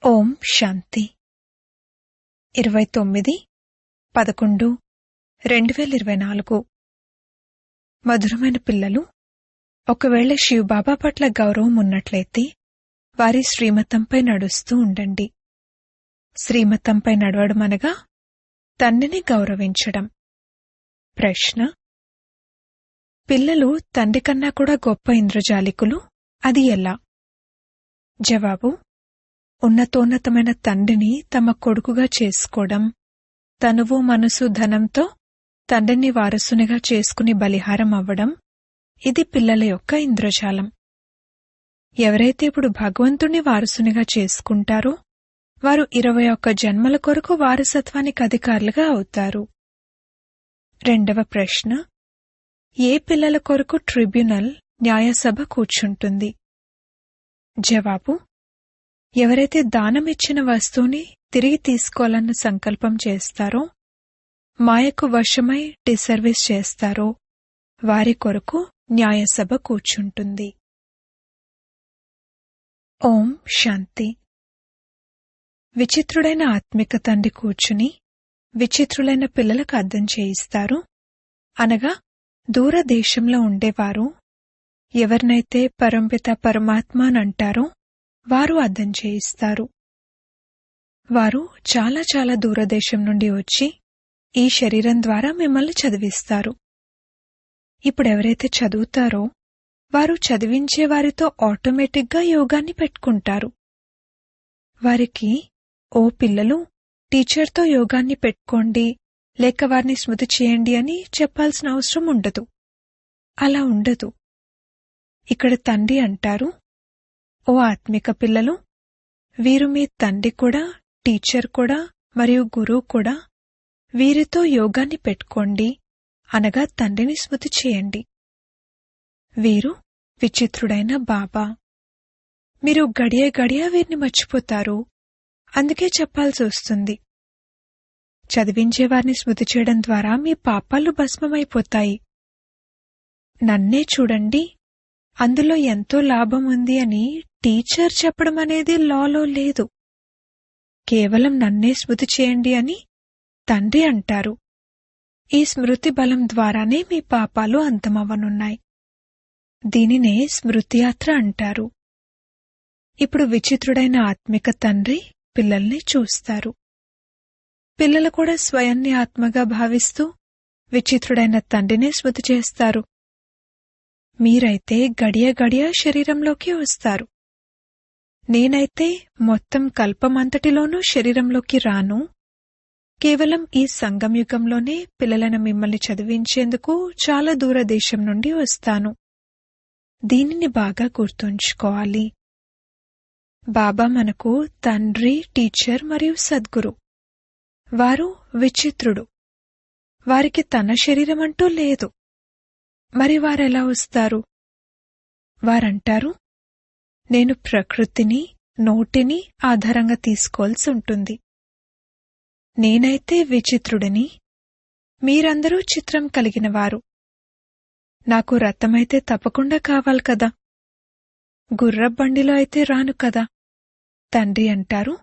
ఓం శాంతి 29/11/2024 మధురమైన పిల్లలు, ఒకవేళ శివబాబా పట్ల గౌరవం ఉన్నట్లయితే వారి శ్రీమతంపై నడుస్తూ ఉండండి. శ్రీమతంపై నడవడం అనగా తండ్రిని గౌరవించడం. ప్రశ్న: పిల్లలు తండ్రి కన్నా కూడా గొప్ప ఇంద్రజాలికులు, అది ఎలా? జవాబు: ఉన్నతోన్నతమైన తండ్రిని తమ కొడుకుగా చేసుకోవడం, తనువు మనసు ధనంతో తండ్రిని వారసునిగా చేసుకుని బలిహారం అవ్వడం, ఇది పిల్లల యొక్క ఇంద్రజాలం. ఎవరైతే ఇప్పుడు భగవంతుణ్ణి వారసునిగా చేసుకుంటారో వారు 21 జన్మల కొరకు వారసత్వానికి అధికారులుగా అవుతారు. రెండవ ప్రశ్న: ఏ పిల్లల కొరకు ట్రిబ్యునల్ న్యాయసభ కూర్చుంటుంది? జవాబు: ఎవరైతే దానమిచ్చిన వస్తువుని తిరిగి తీసుకోవాలన్న సంకల్పం చేస్తారో, మాయకు వశమై డిసర్వీస్ చేస్తారో వారి కొరకు న్యాయసభ కూర్చుంటుంది. ఓం శాంతి. విచిత్రుడైన ఆత్మిక తండ్రి కూర్చుని విచిత్రులైన పిల్లలకు అర్థం చేయిస్తారు. అనగా దూరదేశంలో ఉండేవారు ఎవరినైతే పరంపిత పరమాత్మ అనంటారో వారు అర్థం చేయిస్తారు. వారు చాలా చాలా దూరదేశం నుండి వచ్చి ఈ శరీరం ద్వారా మిమ్మల్ని చదివిస్తారు. ఇప్పుడెవరైతే చదువుతారో వారు చదివించే వారితో ఆటోమేటిక్గా యోగాన్ని పెట్టుకుంటారు. వారికి ఓ పిల్లలు, టీచర్తో యోగాన్ని పెట్టుకోండి లేక వారిని స్మృతి చేయండి అని చెప్పాల్సిన అవసరం ఉండదు. అలా ఉండదు. ఇక్కడ తండ్రి అంటారు, ఓ ఆత్మిక పిల్లలు, వీరు మీ తండ్రి కూడా, టీచర్ కూడా మరియు గురువు కూడా, వీరితో యోగాన్ని పెట్టుకోండి అనగా తండ్రిని స్మృతి చేయండి. వీరు విచిత్రుడైన బాబా. మీరు గడియ గడియ వీరిని మర్చిపోతారు, అందుకే చెప్పాల్సి వస్తుంది. చదివించేవారిని స్మృతి చేయడం ద్వారా మీ పాపాలు భస్మమైపోతాయి. నన్నే చూడండి, అందులో ఎంతో లాభం ఉంది అని టీచర్ చెప్పడం అనేది లాలో లేదు. కేవలం నన్నే స్మృతి చేయండి అని తండ్రి అంటారు. ఈ స్మృతి బలం ద్వారానే మీ పాపాలు అంతమవ్వనున్నాయి. దీనినే స్మృతి యాత్ర అంటారు. ఇప్పుడు విచిత్రుడైన ఆత్మిక తండ్రి పిల్లల్ని చూస్తారు. పిల్లలు కూడా స్వయాన్ని ఆత్మగా భావిస్తూ విచిత్రుడైన తండ్రినే స్మృతి చేస్తారు. మీరైతే గడియ గడియ శరీరంలోకి వస్తారు. నేనైతే మొత్తం కల్పమంతటిలోనూ శరీరంలోకి రాను. కేవలం ఈ సంగమయుగంలోనే పిల్లలను మిమ్మల్ని చదివించేందుకు చాలా దూరదేశం నుండి వస్తాను. దీనిని బాగా గుర్తుంచుకోవాలి. బాబా మనకు తండ్రి, టీచర్ మరియు సద్గురు. వారు విచిత్రుడు. వారికి తన శరీరం అంటూ లేదు. మరి వారెలా వస్తారు? వారంటారు, నేను ప్రకృతిని, నోటిని ఆధారంగా తీసుకోవాల్సి ఉంటుంది. నేనైతే విచిత్రుడిని, మీరందరూ చిత్రం కలిగినవారు. నాకు రథమైతే తప్పకుండా కావాలి కదా, గుర్రబండిలో అయితే రాను కదా. తండ్రి అంటారు,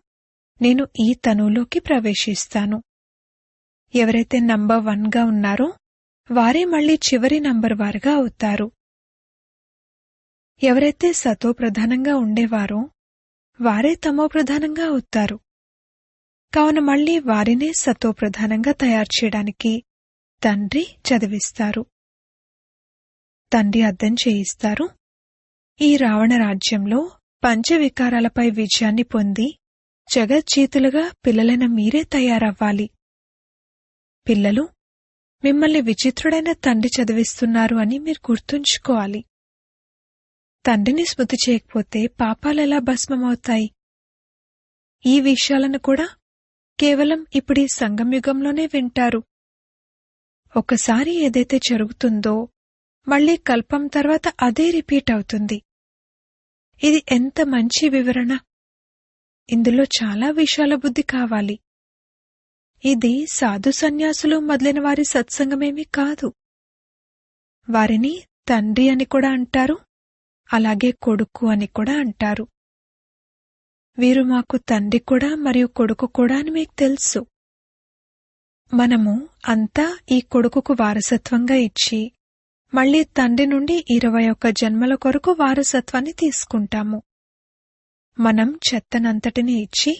నేను ఈ తనువులోకి ప్రవేశిస్తాను. ఎవరైతే నంబర్ 1గా ఉన్నారో వారే మళ్లీ చివరి నంబర్ వారుగా అవుతారు. ఎవరైతే సతో ప్రధానంగా ఉండేవారో వారే తమో ప్రధానంగా అవుతారు. కావున మళ్లీ వారినే సతో ప్రధానంగా తయారు చేయడానికి తండ్రి చదివిస్తారు. తండ్రి అర్థం చేయిస్తారు, ఈ రావణ రాజ్యంలో పంచవికారాలపై విజయాన్ని పొంది జగజ్జీతులుగా పిల్లలైన మీరే తయారవ్వాలి. పిల్లలు, మిమ్మల్ని విచిత్రుడైన తండ్రి చదివిస్తున్నారు అని మీరు గుర్తుంచుకోవాలి. తండ్రిని స్మృతి చేయకపోతే పాపాలెలా భస్మమవుతాయి? ఈ విషయాలను కూడా కేవలం ఇప్పుడీ సంగమయుగంలోనే వింటారు. ఒకసారి ఏదైతే జరుగుతుందో మళ్లీ కల్పం తర్వాత అదే రిపీట్ అవుతుంది. ఇది ఎంత మంచి వివరణ! ఇందులో చాలా విశాల బుద్ధి కావాలి. ఇది సాధు సన్యాసులు మొదలైన వారి సత్సంగమేమీ కాదు. వారిని తండ్రి అని కూడా అంటారు, అలాగే కొడుకు అని కూడా అంటారు. వీరు మాకు తండ్రి కూడా మరియు కొడుకు కూడా అని మీకు తెలుసు. మనము అంతా ఈ కొడుకుకు వారసత్వంగా ఇచ్చి మళ్లీ తండ్రి నుండి 21 జన్మల కొరకు వారసత్వాన్ని తీసుకుంటాము. మనం చెత్తనంతటిని ఇచ్చి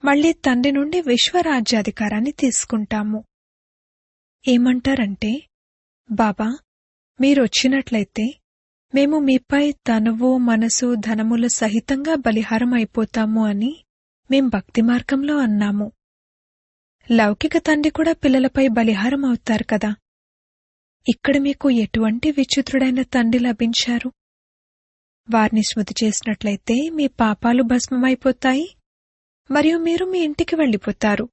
మళ్లీ తండ్రి నుండి విశ్వరాజ్యాధికారాన్ని తీసుకుంటాము. ఏమంటారంటే, బాబా మీరొచ్చినట్లయితే మేము మీపై తనువు మనసు ధనముల సహితంగా బలిహారం అయిపోతాము అని మేం భక్తి మార్గంలో అన్నాము. లౌకిక తండ్రి కూడా పిల్లలపై బలిహారం అవుతారు కదా. ఇక్కడ మీకు ఎటువంటి విచిత్రుడైన తండ్రి లభించారు? వారిని స్మృతి చేసినట్లయితే మీ పాపాలు భస్మమైపోతాయి మరియు మీరు మీ ఇంటికి వెళ్ళిపోతారు.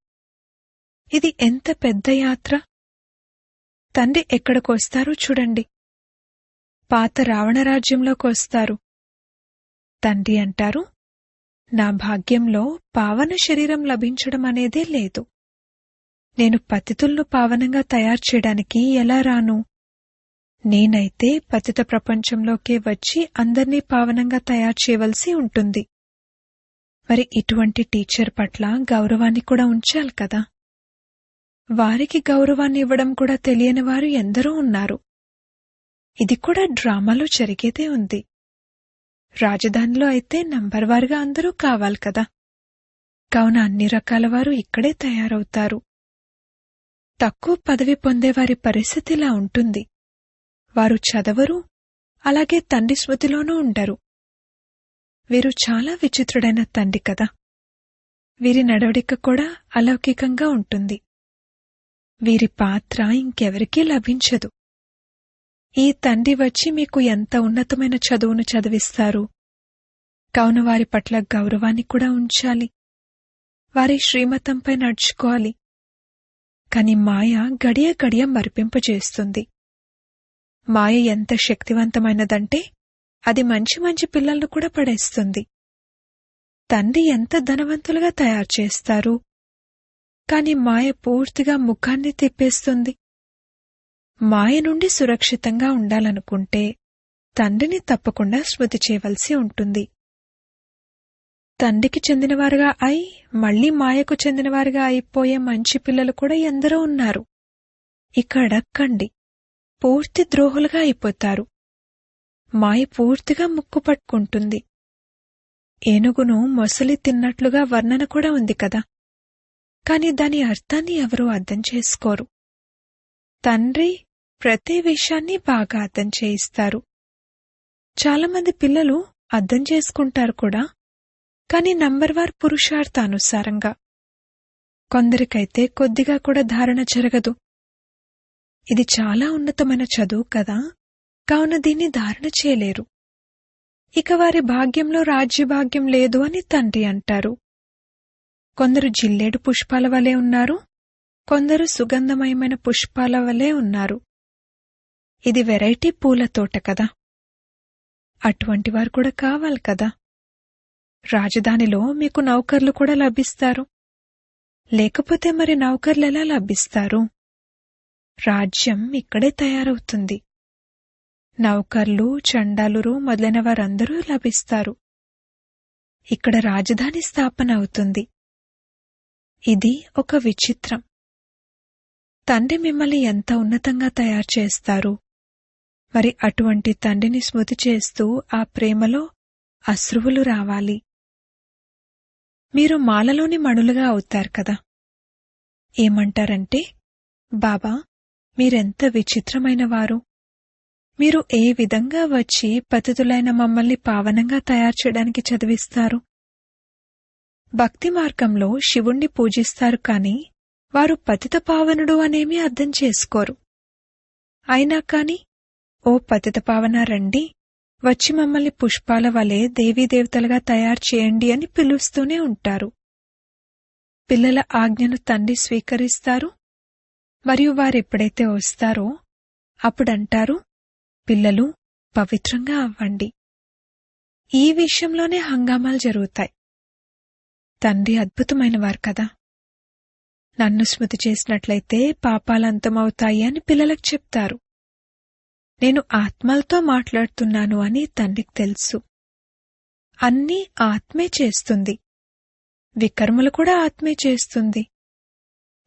ఇది ఎంత పెద్ద యాత్ర! తండ్రి ఎక్కడికొస్తారో చూడండి. పాత రావణరాజ్యంలోకి వస్తారు. తండ్రి అంటారు, నా భాగ్యంలో పావన శరీరం లభించడం అనేదే లేదు. నేను పతితులను పావనంగా తయారు చేయడానికి ఎలా రాను? నేనైతే పతిత ప్రపంచంలోకే వచ్చి అందర్నీ పావనంగా తయారు చేయవలసి ఉంటుంది. మరి ఇటువంటి టీచర్ పట్ల గౌరవాన్ని కూడా ఉంచాలి కదా. వారికి గౌరవాన్ని ఇవ్వడం కూడా తెలియని వారు ఎందరో ఉన్నారు. ఇది కూడా డ్రామాలో జరిగేదే ఉంది. రాజధానిలో అయితే నంబర్వారుగా అందరూ కావాలి కదా. కావున అన్ని రకాల వారు ఇక్కడే తయారవుతారు. తక్కువ పదవి పొందేవారి పరిస్థితిలా ఉంటుంది. వారు చదవరు, అలాగే తండ్రి స్మృతిలోనూ ఉండరు. వీరు చాలా విచిత్రుడైన తండ్రి కదా. వీరి నడవడిక కూడా అలౌకికంగా ఉంటుంది. వీరి పాత్ర ఇంకెవరికీ లభించదు. ఈ తండ్రి వచ్చి మీకు ఎంత ఉన్నతమైన చదువును చదివిస్తారు. కావున వారి పట్ల గౌరవాన్ని కూడా ఉంచాలి. వారి శ్రీమతంపై నడుచుకోవాలి. కాని మాయ గడియ గడియ మరిపింపజేస్తుంది. మాయ ఎంత శక్తివంతమైనదంటే అది మంచి మంచి పిల్లలను కూడా పడేస్తుంది. తండ్రి ఎంత ధనవంతులుగా తయారు చేస్తారు, కాని మాయ పూర్తిగా ముఖాన్ని తిప్పేస్తుంది. మాయ నుండి సురక్షితంగా ఉండాలనుకుంటే తండ్రిని తప్పకుండా స్మృతి చేయవలసి ఉంటుంది. తండ్రికి చెందినవారుగా అయి మళ్లీ మాయకు చెందినవారుగా అయిపోయే మంచి పిల్లలు కూడా ఎందరో ఉన్నారు. ఇక అడక్కండి, పూర్తి ద్రోహులుగా అయిపోతారు. మాయ పూర్తిగా ముక్కు పట్టుకుంటుంది. ఏనుగును మొసలి తిన్నట్లుగా వర్ణన కూడా ఉంది కదా. కాని దాని అర్థాన్ని ఎవరూ అర్థం చేసుకోరు. తండ్రి ప్రతి విషయాన్ని బాగా అర్థం చేయిస్తారు. చాలామంది పిల్లలు అర్థం చేసుకుంటారు కూడా, కాని నంబర్వార్ పురుషార్థానుసారంగా. కొందరికైతే కొద్దిగా కూడా ధారణ జరగదు. ఇది చాలా ఉన్నతమైన చదువు కదా, కావున దీన్ని ధారణ చేయలేరు. ఇక వారి భాగ్యంలో రాజ్యభాగ్యం లేదు అని తండ్రి అంటారు. కొందరు జిల్లేడు పుష్పాల వలె ఉన్నారు, కొందరు సుగంధమయమైన పుష్పాల వలె ఉన్నారు. ఇది వెరైటీ పూల తోట కదా. అటువంటి వారు కూడా కావాలి కదా. రాజధానిలో మీకు నౌకర్లు కూడా లభిస్తారు. లేకపోతే మరి నౌకర్లెలా లభిస్తారు? రాజ్యం ఇక్కడే తయారవుతుంది. నౌకర్లు, చండాలురు మొదలైన వారందరూ లభిస్తారు. ఇక్కడ రాజధాని స్థాపన అవుతుంది. ఇది ఒక విచిత్రం. తండ్రి మిమ్మల్ని ఎంత ఉన్నతంగా తయారు చేస్తారు. మరి అటువంటి తండ్రిని స్మృతి చేస్తూ ఆ ప్రేమలో అశ్రువులు రావాలి. మీరు మాలలోని మణులుగా అవుతారు కదా. ఏమంటారంటే, బాబా మీరెంత విచిత్రమైన వారు. మీరు ఏ విధంగా వచ్చి పతితులైన మమ్మల్ని పావనంగా తయారు చేయడానికి చదివిస్తారు. భక్తి మార్గంలో శివుణ్ణి పూజిస్తారు కాని వారు పతిత పావనుడు అనేమీ అర్థం చేసుకోరు. అయినా కాని, ఓ పతిత పావన రండి, వచ్చి మమ్మల్ని పుష్పాల వలె దేవీదేవతలుగా తయారు చేయండి అని పిలుస్తూనే ఉంటారు. పిల్లల ఆజ్ఞను తండ్రి స్వీకరిస్తారు. మరియు వారెప్పుడైతే వస్తారో అప్పుడంటారు, పిల్లలు పవిత్రంగా అవ్వండి. ఈ విషయంలోనే హంగామాలు జరుగుతాయి. తండ్రి అద్భుతమైనవారు కదా. నన్ను స్మృతి చేసినట్లయితే పాపాలంతమవుతాయి అని పిల్లలకు చెప్తారు. నేను ఆత్మలతో మాట్లాడుతున్నాను అని తండ్రికి తెలుసు. అన్నీ ఆత్మే చేస్తుంది. వికర్మలు కూడా ఆత్మే చేస్తుంది.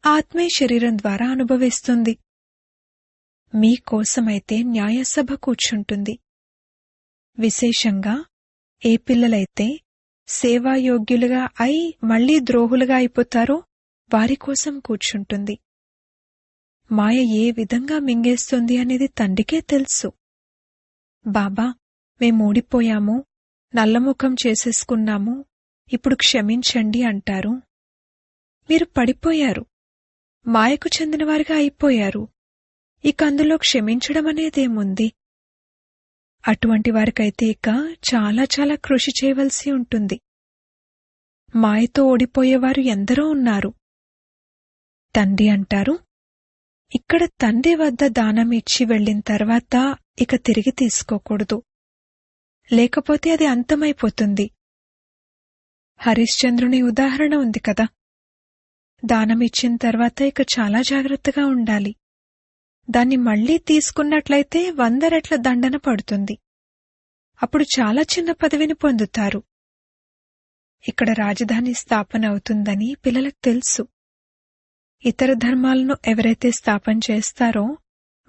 ఆత్మే శరీరం ద్వారా అనుభవిస్తుంది. మీకోసమైతే న్యాయసభ కూర్చుంటుంది. విశేషంగా ఏ పిల్లలైతే సేవాయోగ్యులుగా అయి మళ్లీ ద్రోహులుగా అయిపోతారో వారికోసం కూర్చుంటుంది. మాయ ఏ విధంగా మింగేస్తుంది అనేది తండ్రికే తెలుసు. బాబా, మేమోడిపోయాము, నల్లముఖం చేసేసుకున్నాము, ఇప్పుడు క్షమించండి అంటారు. మీరు పడిపోయారు, మాయకు చెందినవారిగా అయిపోయారు. ఇక అందులో క్షమించడమనేదేముంది? అటువంటి వారికైతే ఇక చాలా చాలా కృషి చేయవలసి ఉంటుంది. మాయతో ఓడిపోయేవారు ఎందరో ఉన్నారు. తండ్రి అంటారు, ఇక్కడ తండ్రి వద్ద దానం ఇచ్చి వెళ్లిన తర్వాత ఇక తిరిగి తీసుకోకూడదు, లేకపోతే అది అంతమైపోతుంది. హరిశ్చంద్రుని ఉదాహరణ ఉంది కదా. దానమిచ్చిన తర్వాత ఇక చాలా జాగ్రత్తగా ఉండాలి. దాన్ని మళ్లీ తీసుకున్నట్లయితే 100 రెట్ల దండన పడుతుంది. అప్పుడు చాలా చిన్న పదవిని పొందుతారు. ఇక్కడ రాజధాని స్థాపన అవుతుందని పిల్లలకు తెలుసు. ఇతర ధర్మాలను ఎవరైతే స్థాపన చేస్తారో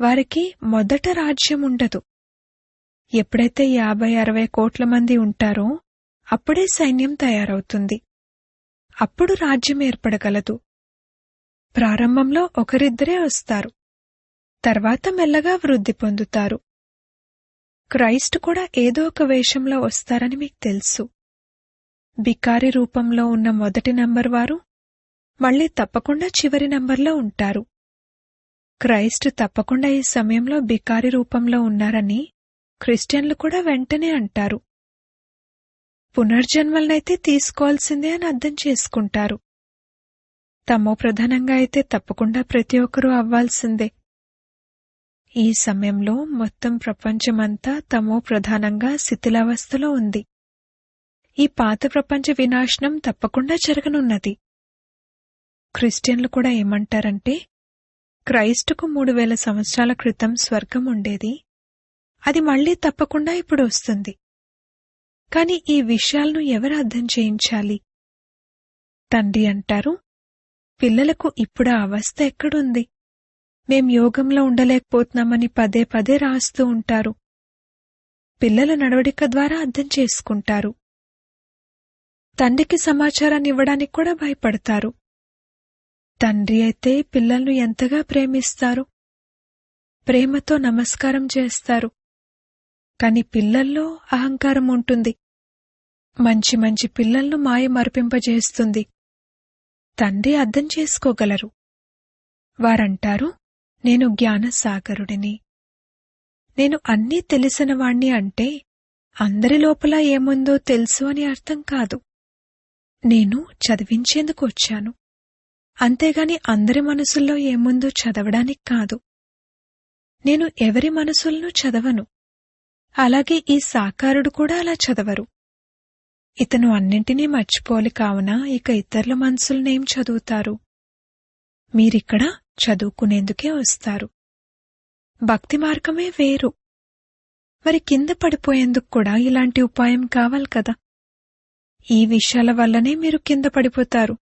వారికి మొదట రాజ్యం ఉండదు. ఎప్పుడైతే 50-60 కోట్ల మంది ఉంటారో అప్పుడే సైన్యం తయారవుతుంది. అప్పుడు రాజ్యం ఏర్పడగలదు. ప్రారంభంలో ఒకరిద్దరే వస్తారు, తర్వాత మెల్లగా వృద్ధి పొందుతారు. క్రైస్ట్ కూడా ఏదో ఒక వేషంలో వస్తారని మీకు తెలుసు. బికారి రూపంలో ఉన్న మొదటి నంబర్ వారు మళ్లీ తప్పకుండా చివరి నంబర్లో ఉంటారు. క్రైస్ట్ తప్పకుండా ఈ సమయంలో బికారి రూపంలో ఉన్నారని క్రిస్టియన్లు కూడా వెంటనే అంటారు. పునర్జన్మలనైతే తీసుకోవాల్సిందే అని అర్థం చేసుకుంటారు. తమో ప్రధానంగా అయితే తప్పకుండా ప్రతి ఒక్కరూ అవ్వాల్సిందే. ఈ సమయంలో మొత్తం ప్రపంచమంతా తమో ప్రధానంగా శిథిలావస్థలో ఉంది. ఈ పాత ప్రపంచ వినాశనం తప్పకుండా జరగనున్నది. క్రిస్టియన్లు కూడా ఏమంటారంటే, క్రైస్టుకు 3000 సంవత్సరాల క్రితం స్వర్గం ఉండేది, అది మళ్లీ తప్పకుండా ఇప్పుడు వస్తుంది. కాని ఈ విషయాలను ఎవరు అర్థం చేయించాలి? తండ్రి అంటారు, పిల్లలకు ఇప్పుడు ఆ అవస్థ ఎక్కడుంది? మేం యోగంలో ఉండలేకపోతున్నామని పదే పదే రాస్తూ ఉంటారు. పిల్లల నడవడిక ద్వారా అర్థం చేసుకుంటారు. తండ్రికి సమాచారాన్ని ఇవ్వడానికి కూడా భయపడతారు. తండ్రి అయితే పిల్లలను ఎంతగా ప్రేమిస్తారు, ప్రేమతో నమస్కారం చేస్తారు. కాని పిల్లల్లో అహంకారం ఉంటుంది. మంచి మంచి పిల్లలను మాయ మరిపింపజేస్తుంది. తండ్రి అర్థం చేసుకోగలరు. వారంటారు, నేను జ్ఞానసాగరుడిని, నేను అన్నీ తెలిసినవాణ్ణి. అంటే అందరి లోపల ఏముందో తెలుసు అని అర్థం కాదు. నేను చదివించేందుకు వచ్చాను, అంతేగాని అందరి మనసుల్లో ఏముందో చదవడానికి కాదు. నేను ఎవరి మనసులను చదవను, అలాగే ఈ సాకారుడు కూడా అలా చదవరు. ఇతను అన్నింటినీ మర్చిపోలి కావున ఇక ఇతరుల మనసులనేం చదువుతారు? మీరిక్కడ చదువుకునేందుకే వస్తారు. భక్తి మార్గమే వేరు. మరి కింద పడిపోయేందుకు కూడా ఇలాంటి ఉపాయం కావాలి కదా. ఈ విషయాల వల్లనే మీరు కింద పడిపోతారు.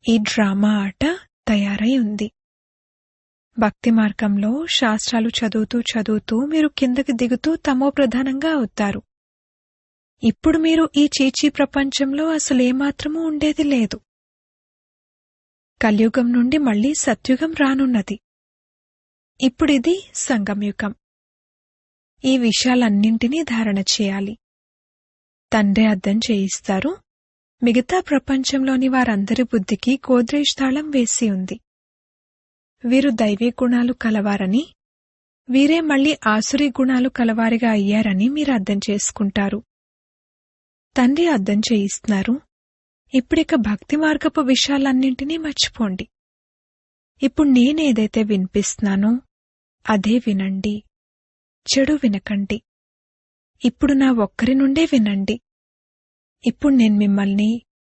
ఈ డ్రామా ఆట తయారై ఉంది. భక్తి మార్గంలో శాస్త్రాలు చదువుతూ చదువుతూ మీరు కిందకి దిగుతూ తమో ప్రధానంగా అవుతారు. ఇప్పుడు మీరు ఈ చీచీ ప్రపంచంలో అసలేమాత్రమూ ఉండేది లేదు. కలియుగం నుండి మళ్లీ సత్యుగం రానున్నది. ఇప్పుడిది సంగమయుగం. ఈ విషయాలన్నింటినీ ధారణ చేయాలి. తండ్రి అర్థం చేయిస్తారు, మిగతా ప్రపంచంలోని వారందరి బుద్ధికి గోద్రేజ్ తాళం వేసి ఉంది. వీరు దైవీ గుణాలు కలవారని, వీరే మళ్లీ ఆసురీ గుణాలు కలవారిగా అయ్యారని మీరు అర్థం చేసుకుంటారు. తండ్రి అర్థం చేయిస్తున్నారు, ఇప్పుడిక భక్తి మార్గపు విషయాలన్నింటినీ మర్చిపోండి. ఇప్పుడు నేనేదైతే వినిపిస్తున్నానో అదే వినండి, చెడు వినకండి. ఇప్పుడు నా ఒక్కరి నుండే వినండి. ఇప్పుడు నేను మిమ్మల్ని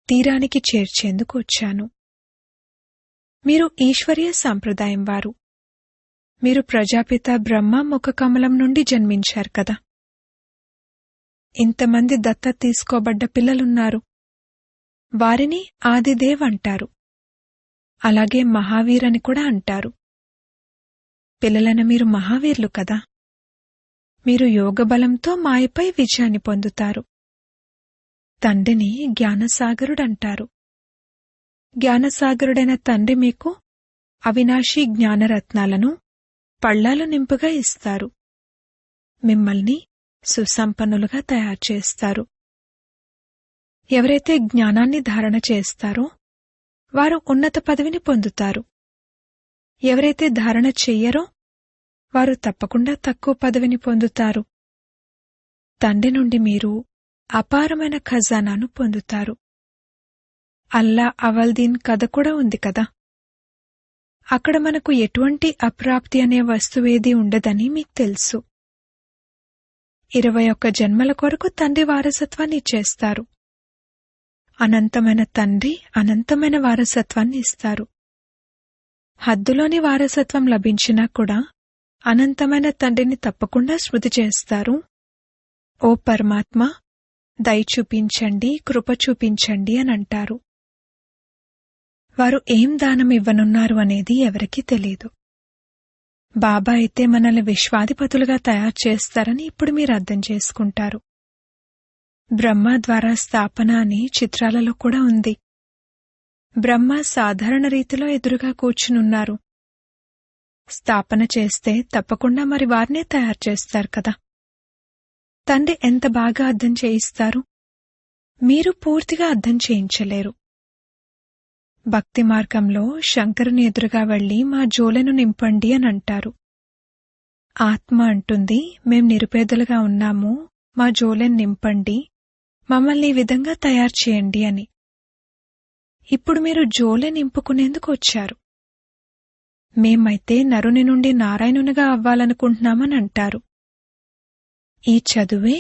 తీరానికి చేర్చేందుకు వచ్చాను. మీరు ఈశ్వరీయ సాంప్రదాయం వారు. మీరు ప్రజాపిత బ్రహ్మ ముఖ కమలం నుండి జన్మించారు కదా. ఇంతమంది దత్తత తీసుకోబడ్డ పిల్లలున్నారు. వారిని ఆదిదేవ్ అంటారు. అలాగే మహావీర్ అని కూడా అంటారు. పిల్లలైన మీరు మహావీర్లు కదా. మీరు యోగబలంతో మాయపై విజయాన్ని పొందుతారు. తండ్రిని జ్ఞానసాగరుడంటారు. జ్ఞానసాగరుడైన తండ్రి మీకు అవినాశీ జ్ఞానరత్నాలను పళ్ళాలు నింపుగా ఇస్తారు. మిమ్మల్ని సుసంపన్నులుగా తయారుచేస్తారు. ఎవరైతే జ్ఞానాన్ని ధారణ చేస్తారో వారు ఉన్నత పదవిని పొందుతారు. ఎవరైతే ధారణ చెయ్యరో వారు తప్పకుండా తక్కువ పదవిని పొందుతారు. తండ్రి నుండి మీరు అపారమైన ఖజానాను పొందుతారు. అల్లా అవల్దీన్ కథ కూడా ఉంది కదా. అక్కడ మనకు ఎటువంటి అప్రాప్తి అనే వస్తువేదీ ఉండదని మీకు తెలుసు. 21 జన్మల కొరకు తండ్రి వారసత్వాన్ని ఇచ్చేస్తారు. అనంతమైన తండ్రి అనంతమైన వారసత్వాన్ని ఇస్తారు. హద్దులోని వారసత్వం లభించినా కూడా అనంతమైన తండ్రిని తప్పకుండా స్మృతి చేస్తారు. ఓ పరమాత్మ, దయ చూపించండి, కృప చూపించండి అని అంటారు. వారు ఏం దానం ఇవ్వనున్నారు అనేది ఎవరికీ తెలీదు. బాబా అయితే మనల్ని విశ్వాధిపతులుగా తయారు చేస్తారని ఇప్పుడు మీరు అర్థం చేసుకుంటారు. బ్రహ్మ ద్వారా స్థాపన అని చిత్రాలలో కూడా ఉంది. బ్రహ్మ సాధారణ రీతిలో ఎదురుగా కూర్చునున్నారు. స్థాపన చేస్తే తప్పకుండా మరి వారినే తయారు చేస్తారు కదా. తండ్రి ఎంత బాగా అర్థం చేయిస్తారు. మీరు పూర్తిగా అర్థం చేయించలేరు. భక్తి మార్గంలో శంకరుని ఎదురుగా వెళ్లి మా జోలెను నింపండి అని అంటారు. ఆత్మ అంటుంది, మేం నిరుపేదలుగా ఉన్నాము, మా జోలెను నింపండి, మమ్మల్ని ఈ విధంగా తయారు చేయండి అని. ఇప్పుడు మీరు జోలె నింపుకునేందుకు వచ్చారు. మేమైతే నరుని నుండి నారాయణునిగా అవ్వాలనుకుంటున్నామని అంటారు. ఈ చదువే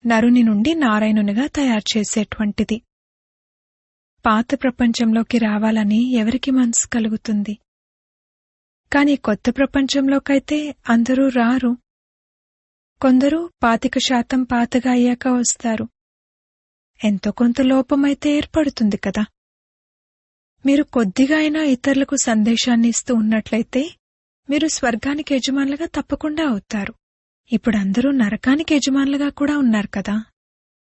నరుని నుండి నారాయణునిగా తయారు చేసేటువంటిది. పాత ప్రపంచంలోకి రావాలని ఎవరికి మనసు కలుగుతుంది? కాని కొత్త ప్రపంచంలోకైతే అందరూ రారు. కొందరు 25% పాతగా అయ్యాక వస్తారు. ఎంతో కొంత లోపమైతే ఏర్పడుతుంది కదా. మీరు కొద్దిగా అయినా ఇతరులకు సందేశాన్ని ఇస్తూ ఉన్నట్లయితే మీరు స్వర్గానికి యజమానులుగా తప్పకుండా అవుతారు. ఇప్పుడందరూ నరకానికి యజమానులుగా కూడా ఉన్నారు కదా.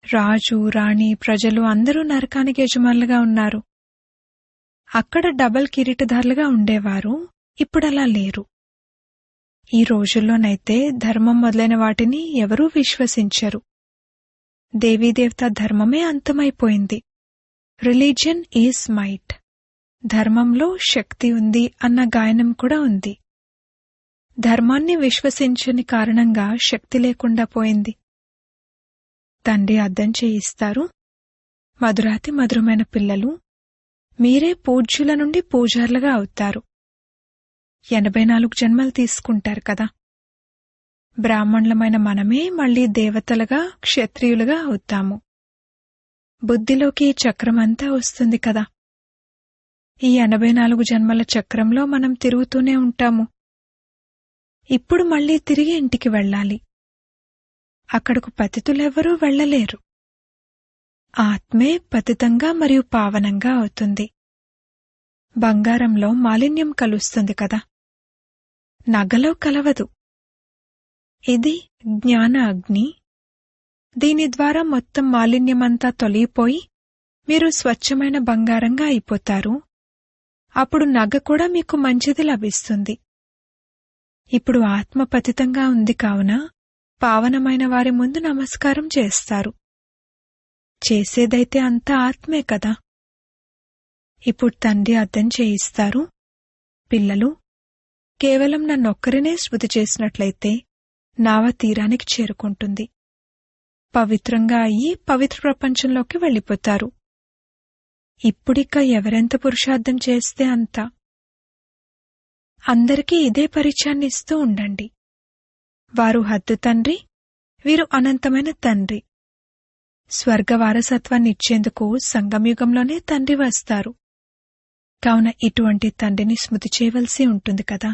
రాజు, రాణి, ప్రజలు అందరూ నరకానికి యజమానులుగా ఉన్నారు. అక్కడ డబల్ కిరీటధారులుగా ఉండేవారు, ఇప్పుడలా లేరు. ఈ రోజుల్లోనైతే ధర్మం మొదలైన వాటిని ఎవరూ విశ్వసించరు. దేవీదేవతా ధర్మమే అంతమైపోయింది. Religion is might. ధర్మంలో శక్తి ఉంది అన్న గాయనం కూడా ఉంది. ధర్మాన్ని విశ్వసించని కారణంగా శక్తి లేకుండా పోయింది. తండ్రి అర్థం చేయిస్తారు. మధురాతి మధురమైన పిల్లలు, మీరే పూజ్యుల నుండి పూజారులుగా అవుతారు. 84 జన్మలు తీసుకుంటారు కదా. బ్రాహ్మణులమైన మనమే మళ్లీ దేవతలుగా, క్షత్రియులుగా అవుతాము. బుద్ధిలోకి ఈ చక్రమంతా వస్తుంది కదా. ఈ 84 జన్మల చక్రంలో మనం తిరుగుతూనే ఉంటాము. ఇప్పుడు మళ్లీ తిరిగి ఇంటికి వెళ్ళాలి. అక్కడకు పతితులెవ్వరూ వెళ్లలేరు. ఆత్మే పతితంగా మరియు పావనంగా అవుతుంది. బంగారంలో మాలిన్యం కలుస్తుంది కదా, నగలో కలవదు. ఇది జ్ఞాన అగ్ని. దీని ద్వారా మొత్తం మాలిన్యమంతా తొలగిపోయి మీరు స్వచ్ఛమైన బంగారంగా అయిపోతారు. అప్పుడు నగ కూడా మీకు మంచిది లభిస్తుంది. ఇప్పుడు ఆత్మ పతితంగా ఉంది కావున పావనమైన వారి ముందు నమస్కారం చేస్తారు. చేసేదైతే అంతా ఆత్మే కదా. ఇప్పుడు తండ్రి అర్థం చేయిస్తారు. పిల్లలు, కేవలం నన్నొక్కరినే స్మృతి చేసినట్లయితే నావ తీరానికి చేరుకుంటుంది. పవిత్రంగా అయ్యి పవిత్ర ప్రపంచంలోకి వెళ్ళిపోతారు. ఇప్పుడిక ఎవరెంత పురుషార్థం చేస్తే అంత. అందరికీ ఇదే పరిచయాన్ని ఇస్తూ ఉండండి. వారు హద్దు తండ్రి, వీరు అనంతమైన తండ్రి. స్వర్గ వారసత్వాన్ని ఇచ్చేందుకు సంగమయుగంలోనే తండ్రి వస్తారు. కావున ఇటువంటి తండ్రిని స్మృతి చేయవలసి ఉంటుంది కదా.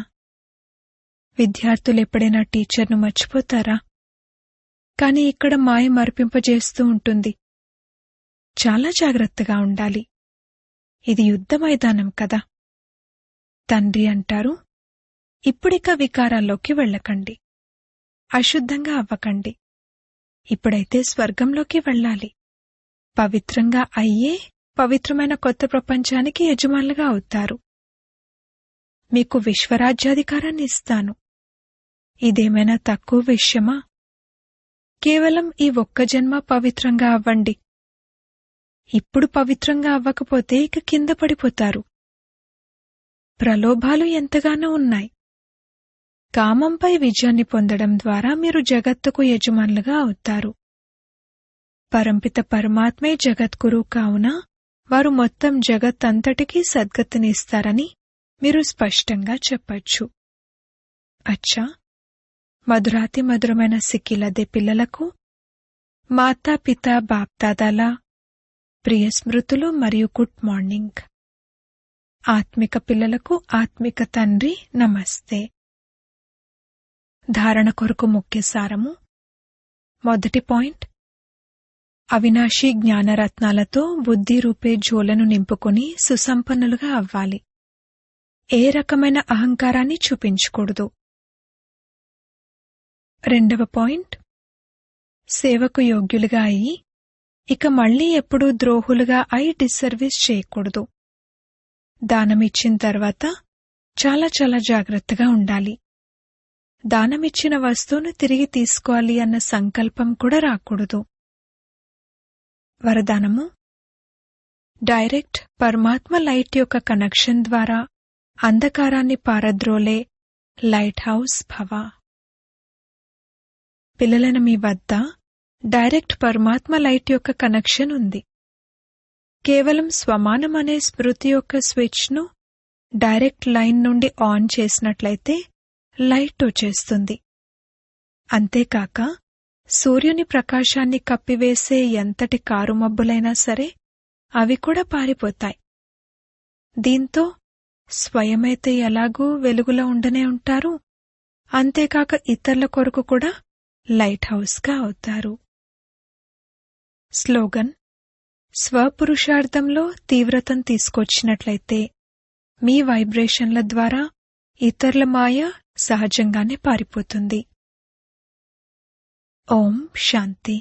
విద్యార్థులు ఎప్పుడైనా టీచర్ను మర్చిపోతారా? కాని ఇక్కడ మాయ మరిపింపజేస్తూ ఉంటుంది. చాలా జాగ్రత్తగా ఉండాలి. ఇది యుద్ధ మైదానం కదా. తండ్రి అంటారు, ఇప్పుడిక వికారాల్లోకి వెళ్ళకండి, అశుద్ధంగా అవ్వకండి. ఇప్పుడైతే స్వర్గంలోకి వెళ్ళాలి. పవిత్రంగా అయ్యే పవిత్రమైన కొత్త ప్రపంచానికి యజమానులుగా అవుతారు. మీకు విశ్వరాజ్యాధికారాన్ని ఇస్తాను. ఇదేమైనా తక్కువ విషయమా? కేవలం ఈ ఒక్క జన్మ పవిత్రంగా అవ్వండి. ఇప్పుడు పవిత్రంగా అవ్వకపోతే ఇక కింద పడిపోతారు. ప్రలోభాలు ఎంతగానో ఉన్నాయి. కామంపై విజయాన్ని పొందడం ద్వారా మీరు జగత్తుకు యజమానులుగా అవుతారు. పరంపిత పరమాత్మే జగద్గురువు కావున వారు మొత్తం జగత్తంతటికీ సద్గతినిస్తారని మీరు స్పష్టంగా చెప్పచ్చు. అచ్చా, మధురాతి మధురమైన సిక్కిలదే పిల్లలకు మాతాపితా బాప్దాదాల ప్రియ స్మృతులు మరియు గుడ్ మార్నింగ్. ఆత్మిక పిల్లలకు ఆత్మిక తండ్రి నమస్తే. ధారణ కొరకు ముఖ్య సారము. మొదటి పాయింట్, అవినాశీ జ్ఞానరత్నాలతో బుద్ధి రూపే జోలను నింపుకొని సుసంపన్నులుగా అవ్వాలి. ఏ రకమైన అహంకారాన్ని చూపించకూడదు. రెండవ పాయింట్, సేవకు యోగ్యులుగా అయి ఇక మళ్లీ ఎప్పుడూ ద్రోహులుగా అయి డిస్సర్వీస్ చేయకూడదు. దానమిచ్చిన తర్వాత చాలా చాలా జాగ్రత్తగా ఉండాలి. దానమిచ్చిన వస్తువును తిరిగి తీసుకోవాలి అన్న సంకల్పం కూడా రాకూడదు. వరదానము. డైరెక్ట్ పరమాత్మ లైట్ యొక్క కనెక్షన్ ద్వారా అంధకారాన్ని పారద్రోలే లైట్ హౌస్ భవ. పిల్లలైన మీ వద్ద డైరెక్ట్ పరమాత్మ లైట్ యొక్క కనెక్షన్ ఉంది. కేవలం స్వమానం అనే స్మృతి యొక్క స్విచ్ను డైరెక్ట్ లైన్ నుండి ఆన్ చేసినట్లయితే లైట్ వచ్చేస్తుంది. అంతేకాక సూర్యుని ప్రకాశాన్ని కప్పివేసే ఎంతటి కారుమబ్బులైనా సరే అవి కూడా పారిపోతాయి. దీంతో స్వయమైతే ఎలాగూ వెలుగులో ఉండనే ఉంటారు, అంతేకాక ఇతరుల కొరకు కూడా లైట్ హౌస్గా అవుతారు. స్లోగన్. స్వపురుషార్థంలో తీవ్రతను తీసుకొచ్చినట్లయితే మీ వైబ్రేషన్ల ద్వారా ఇతరుల మాయ సహజంగానే పారిపోతుంది. ఓం శాంతి.